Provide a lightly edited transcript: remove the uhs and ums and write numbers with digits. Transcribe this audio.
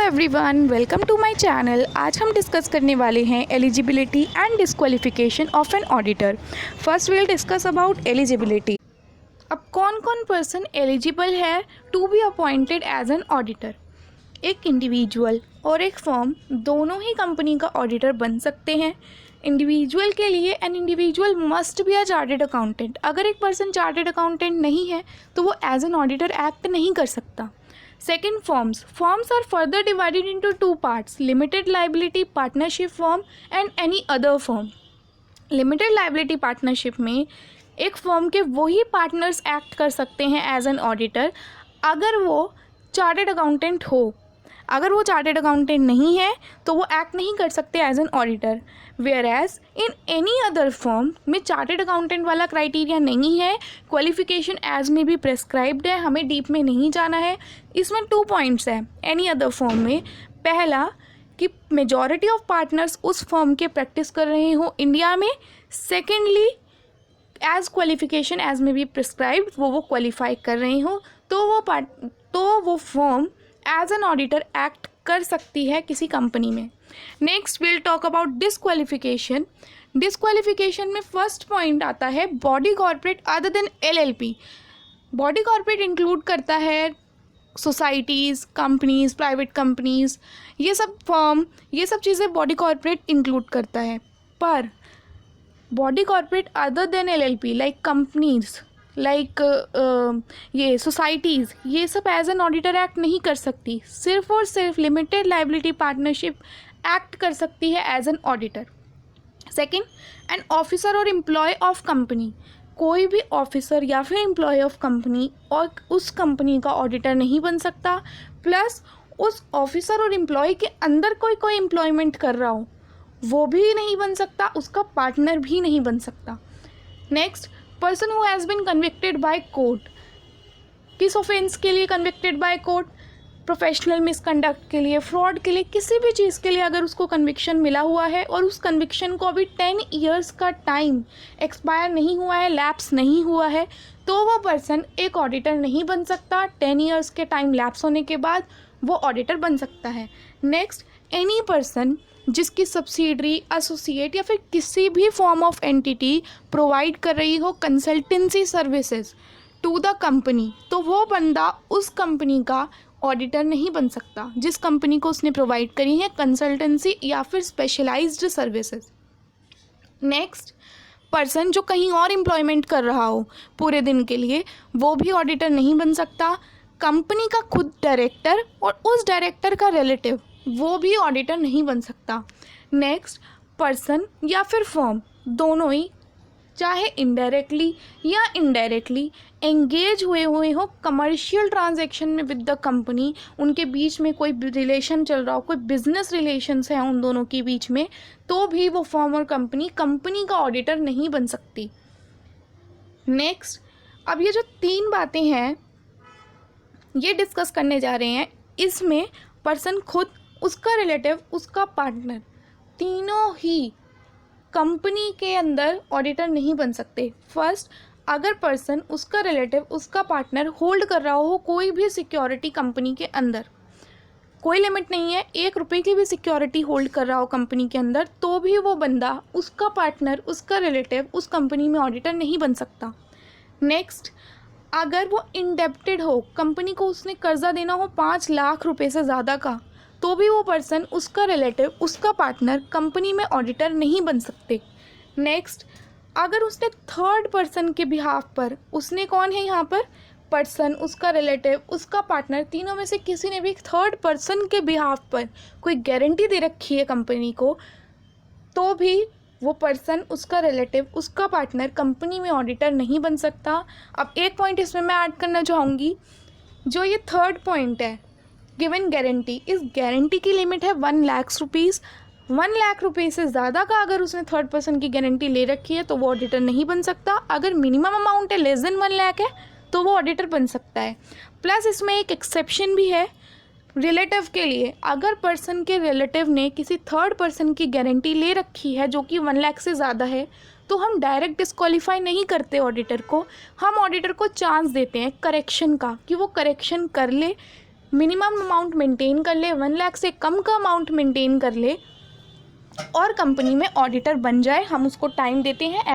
Everyone, welcome to my channel. आज हम discuss करने वाले हैं eligibility and disqualification of an auditor. First we will discuss about eligibility. अब कौन कौन पर्सन एलिजिबल है to be appointed as an auditor? एक इंडिविजुअल और एक फर्म दोनों ही कंपनी का ऑडिटर बन सकते हैं। इंडिविजुअल के लिए an individual must be a chartered accountant. अगर एक पर्सन चार्टेड अकाउंटेंट नहीं है तो वो एज एन ऑडिटर एक्ट नहीं कर सकता। Second, firms. Firms are further divided into two parts: limited liability partnership firm and any other firm. Limited liability partnership में एक फर्म के वही पार्टनर्स एक्ट कर सकते हैं एज एन ऑडिटर अगर वो चार्टेड अकाउंटेंट हो। अगर वो चार्टेड अकाउंटेंट नहीं है तो वो एक्ट नहीं कर सकते as an auditor. Whereas in any other firm में चार्टेड अकाउंटेंट वाला क्राइटेरिया नहीं है, क्वालिफिकेशन एज में भी प्रेस्क्राइब्ड है, हमें डीप में नहीं जाना है। इसमें 2 पॉइंट्स हैं एनी अदर फर्म में। पहला कि मेजॉरिटी ऑफ पार्टनर्स उस फर्म के प्रैक्टिस कर रहे हो इंडिया में। सेकेंडली, एज क्वालिफिकेशन एज में भी प्रिस्क्राइब्ड वो क्वालिफाई कर रहे हो तो वो firm as an auditor act कर सकती है किसी कंपनी में। Next will talk about disqualification. Disqualification में फर्स्ट पॉइंट आता है body corporate other than LLP। Body corporate include करता है सोसाइटीज़, कंपनीज, प्राइवेट कंपनीज, ये सब फर्म, ये सब चीज़ें बॉडी कॉर्पोरेट इंक्लूड करता है। पर body corporate other than LLP like companies, like ये सोसाइटीज़, ये सब एज एन ऑडिटर एक्ट नहीं कर सकती। सिर्फ और सिर्फ लिमिटेड लाइबिलिटी पार्टनरशिप एक्ट कर सकती है as an auditor. Second, an officer और एम्प्लॉय ऑफ कंपनी। कोई भी ऑफिसर या फिर एम्प्लॉय ऑफ कंपनी और उस कंपनी का ऑडिटर नहीं बन सकता। प्लस उस ऑफिसर और एम्प्लॉय के अंदर कोई एम्प्लॉयमेंट कर रहा हो वो भी नहीं बन सकता, उसका पार्टनर भी नहीं बन सकता। Next, person who has been convicted by court. किस ऑफेंस के लिए convicted by court? Professional misconduct के लिए, फ्रॉड के लिए, किसी भी चीज़ के लिए अगर उसको कन्विक्शन मिला हुआ है और उस कन्विक्शन को अभी 10 ईयर्स का टाइम एक्सपायर नहीं हुआ है, लैप्स नहीं हुआ है, तो वो पर्सन एक ऑडिटर नहीं बन सकता। 10 ईयर्स के टाइम लैप्स होने के बाद वो ऑडिटर बन सकता है। नेक्स्ट, एनी पर्सन जिसकी सब्सिडरी, एसोसिएट या फिर किसी भी फॉर्म ऑफ एंटिटी प्रोवाइड कर रही हो consultancy services to the company, तो वो बंदा उस कंपनी का ऑडिटर नहीं बन सकता जिस कंपनी को उसने प्रोवाइड करी है कंसल्टेंसी या फिर स्पेशलाइज्ड सर्विसेज। नेक्स्ट, पर्सन जो कहीं और एम्प्लॉयमेंट कर रहा हो पूरे दिन के लिए वो भी ऑडिटर नहीं बन सकता। कंपनी का खुद डायरेक्टर और उस डायरेक्टर का रिलेटिव वो भी ऑडिटर नहीं बन सकता। नेक्स्ट, पर्सन या फिर फर्म दोनों ही चाहे इनडायरेक्टली या इनडायरेक्टली एंगेज हुए हो कमर्शियल ट्रांजैक्शन में विद द कंपनी, उनके बीच में कोई रिलेशन चल रहा हो, कोई बिजनेस रिलेशंस है उन दोनों के बीच में, तो भी वो फर्म और कंपनी का ऑडिटर नहीं बन सकती। नेक्स्ट, अब ये जो 3 बातें हैं ये डिस्कस करने जा रहे हैं, इसमें पर्सन खुद, उसका रिलेटिव, उसका पार्टनर, तीनों ही कंपनी के अंदर ऑडिटर नहीं बन सकते। फर्स्ट, अगर पर्सन, उसका रिलेटिव, उसका पार्टनर होल्ड कर रहा हो कोई भी सिक्योरिटी कंपनी के अंदर, कोई लिमिट नहीं है, 1 रुपये की भी सिक्योरिटी होल्ड कर रहा हो कंपनी के अंदर, तो भी वो बंदा, उसका पार्टनर, उसका रिलेटिव उस कंपनी में ऑडिटर नहीं बन सकता। नेक्स्ट, अगर वो इंडेप्टेड हो, कंपनी को उसने कर्जा देना हो 5 लाख रुपए से ज़्यादा का, तो भी वो पर्सन, उसका रिलेटिव, उसका पार्टनर कंपनी में ऑडिटर नहीं बन सकते। नेक्स्ट, अगर उसने थर्ड पर्सन के बिहाफ पर, उसने कौन है यहाँ पर? पर्सन, उसका रिलेटिव, उसका पार्टनर, तीनों में से किसी ने भी थर्ड पर्सन के बिहाफ पर कोई गारंटी दे रखी है कंपनी को, तो भी वो पर्सन, उसका रिलेटिव, उसका पार्टनर कंपनी में ऑडिटर नहीं बन सकता। अब एक पॉइंट इसमें मैं ऐड करना चाहूँगी, जो ये थर्ड पॉइंट है गिवन गारंटी, इस गारंटी की लिमिट है 1 लाख रुपीज़। 1 लाख रुपये से ज़्यादा का अगर उसने थर्ड पर्सन की गारंटी ले रखी है तो वो ऑडिटर नहीं बन सकता। अगर मिनिमम अमाउंट है लेस देन 1 लाख है तो वो ऑडिटर बन सकता है। प्लस इसमें एक एक्सेप्शन भी है रिलेटिव के लिए। अगर पर्सन के रिलेटिव ने किसी थर्ड पर्सन की गारंटी ले रखी है जो कि 1 लाख से ज़्यादा है, तो हम डायरेक्ट डिस्क्वालीफाई नहीं करते ऑडिटर को, हम ऑडिटर को चांस देते हैं करेक्शन का कि वो करेक्शन कर ले मिनिमम अमाउंट मेंटेन कर ले, 1 लाख से कम का अमाउंट मेंटेन कर ले और कंपनी में ऑडिटर बन जाए, हम उसको टाइम देते हैं